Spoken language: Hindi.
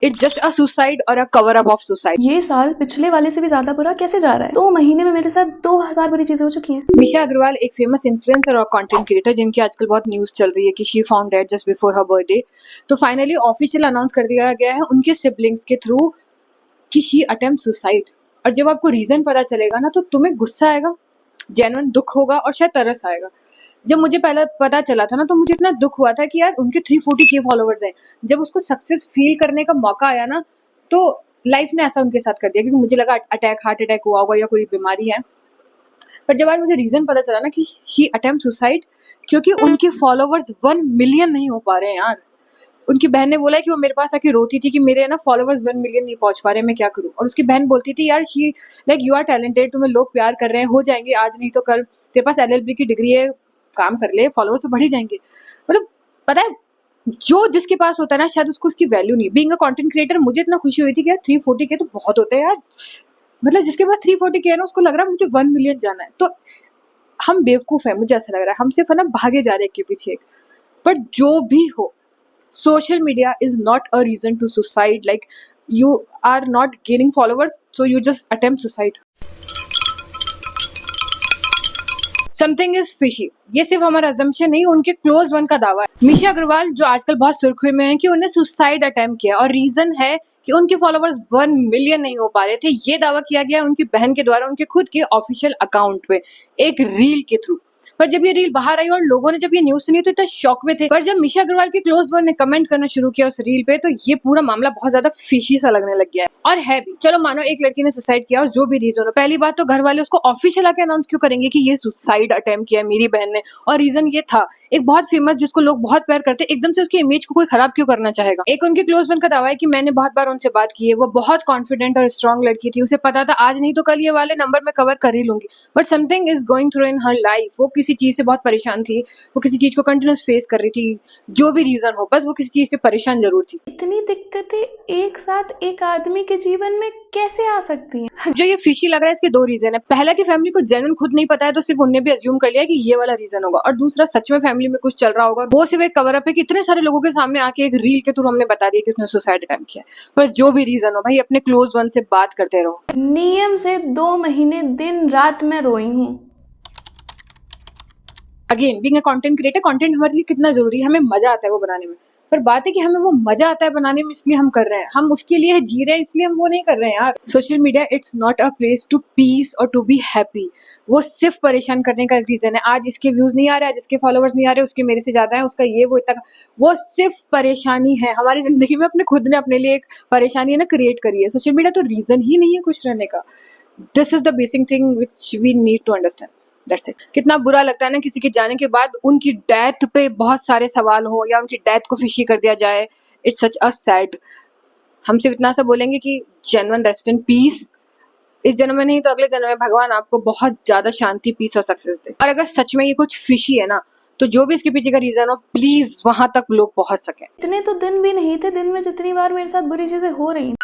इट्स जस्ट अ सुसाइड और अ कवर अप ऑफ सुसाइड। ये साल पिछले वाले से भी ज्यादा बुरा कैसे जा रहा है? 2 महीने में मेरे साथ 2000 बुरी चीजें हो चुकी हैं। मिशा अग्रवाल एक फेमस इन्फ्लुएंसर और कंटेंट क्रिएटर जिनकी आजकल बहुत न्यूज चल रही है कि she found dead just before her birthday. तो फाइनली ऑफिशियल अनाउंस कर दिया गया है उनके सिबलिंग्स के थ्रू कि शी अटेम्प्ट सुसाइड। और जब आपको रीजन पता चलेगा ना तो तुम्हें गुस्सा आएगा, जेन्युइन दुख होगा और शायद तरस आएगा। जब मुझे पहले पता चला था ना तो मुझे इतना दुख हुआ था कि यार उनके 340K फॉलोवर्स हैं। जब उसको सक्सेस फील करने का मौका आया ना तो लाइफ ने ऐसा उनके साथ कर दिया, क्योंकि मुझे लगा हार्ट अटैक हुआ होगा या कोई बीमारी है। पर जब आज मुझे रीजन पता चला ना कि शी अटेम्प्ट सुसाइड क्योंकि उनके फॉलोवर्स 1 मिलियन नहीं हो पा रहे हैं यार। उनकी बहन ने बोला कि वो मेरे पास आके रोती थी कि मेरे ना फॉलोवर्स 1 मिलियन नहीं पहुंच पा रहे, मैं क्या करूं। और उसकी बहन बोलती थी यार she like you are talented, तुम्हें लोग प्यार कर रहे हैं, हो जाएंगे आज नहीं तो कल, तेरे पास LLB की डिग्री है, काम कर ले, फॉलोवर्स तो बढ़ ही जाएंगे। मतलब पता है जो जिसके पास होता है ना शायद उसको उसकी वैल्यू नहीं। बीइंग अ कंटेंट क्रिएटर मुझे इतना खुशी हुई थी कि यार 340K तो बहुत होते हैं यार। मतलब जिसके पास 340K है ना उसको लग रहा है मुझे 1 मिलियन जाना है। तो हम बेवकूफ है, मुझे ऐसा लग रहा है, हम सिर्फ है ना भागे जा रहे हैं के पीछे। पर जो भी हो, social media is not a reason to suicide. Like you are not gaining followers so you just attempt suicide. Something is fishy, ये सिर्फ हमारा अजम्पशन नहीं, उनके क्लोज वन का दावा है। मिशा अग्रवाल जो आजकल बहुत सुर्खियों में है कि उन्हें सुसाइड अटेम्प्ट किया और रीजन है कि उनके फॉलोवर्स 1 मिलियन नहीं हो पा रहे थे। ये दावा किया गया उनकी बहन के द्वारा उनके खुद के ऑफिशियल अकाउंट पे एक रील के थ्रू। पर जब ये रील बाहर आई और लोगों ने जब ये न्यूज सुनी तो इतना शॉक में थे। पर जब मिशा अग्रवाल के क्लोज वन ने कमेंट करना शुरू किया उस रील पे तो ये पूरा मामला बहुत ज्यादा फिशी सा लगने लग गया है। और है भी, चलो मानो एक लड़की ने सुसाइड किया और जो भी रीजन हो, पहली बात तो घर वाले उसको ऑफिशियल आके अनाउंस क्यों करेंगे कि ये सुसाइड अटेम्प्ट किया मेरी बहन ने। और रीजन ये था एक बहुत फेमस जिसको लोग बहुत प्यार करते, एकदम से उसकी इमेज को कोई खराब क्यों करना चाहेगा। एक उनके क्लोज वन का दावा है कि मैंने बहुत बार उनसे बात की है, वो बहुत कॉन्फिडेंट और स्ट्रॉन्ग लड़की थी, उसे पता था आज नहीं तो कल ये वाले नंबर में कवर कर ही लूंगी। But something is going through in her life, वो किसी चीज से बहुत परेशान थी, वो किसी चीज को कंटिन्यूस फेस कर रही थी, जो भी रीजन हो, बस वो किसी चीज से परेशान जरूर थी। इतनी दिक्कतें एक साथ एक आदमी के जीवन में कैसे आ सकती हैं? जो ये फिशी लग रहा है इसके 2 रीजन है। पहला कि फैमिली को जेन्युइन खुद नहीं पता है तो सिर्फ उनने भी अज्यूम कर लिया कि ये वाला रीजन होगा। और दूसरा सच में फैमिली में कुछ चल रहा होगा, वो सिर्फ एक कवर अप है कि इतने सारे लोगों के सामने आके एक रील के थ्रू हमने बता दिया कि उसने सुसाइड अटेम्प्ट किया। पर जो भी रीजन हो भाई, अपने क्लोज वन से बात करते रहो। नियम से 2 महीने दिन रात मैं रोई हूँ। Again being a content creator, content हमारे लिए कितना जरूरी है, हमें मजा आता है वो बनाने में। पर बात है कि हमें वो मजा आता है बनाने में इसलिए हम कर रहे हैं, हम उसके लिए जी रहे हैं इसलिए हम वो नहीं कर रहे हैं यार। Social media it's not a place to peace or to be happy, वो सिर्फ परेशान करने का एक रीजन है। आज इसके व्यूज नहीं आ रहे, आज इसके फॉलोवर्स नहीं आ रहे, उसके मेरे से ज्यादा है, उसका ये वो इतना, वो सिर्फ परेशानी है। हमारी जिंदगी में अपने खुद ने अपने लिए एक परेशानी है ना क्रिएट करी है। सोशल मीडिया तो रीजन ही नहीं है खुश रहने का। This is the basic thing which we need to understand. That's it. कितना बुरा लगता है ना किसी के जाने के बाद उनकी डेथ पे बहुत सारे सवाल हो या उनकी डेथ को फिशी कर दिया जाए। It's such a sad. हम सिर्फ इतना सा बोलेंगे कि जेन्युइन रेस्ट इन पीस। इस जन्म में नहीं तो अगले जन्म में भगवान आपको बहुत ज्यादा शांति, पीस और सक्सेस दे। और अगर सच में ये कुछ फिशी है ना तो जो भी इसके पीछे का रीजन हो प्लीज वहां तक लोग पहुंच सके। इतने तो दिन भी नहीं थे दिन में जितनी बार मेरे साथ बुरी चीजें हो रही।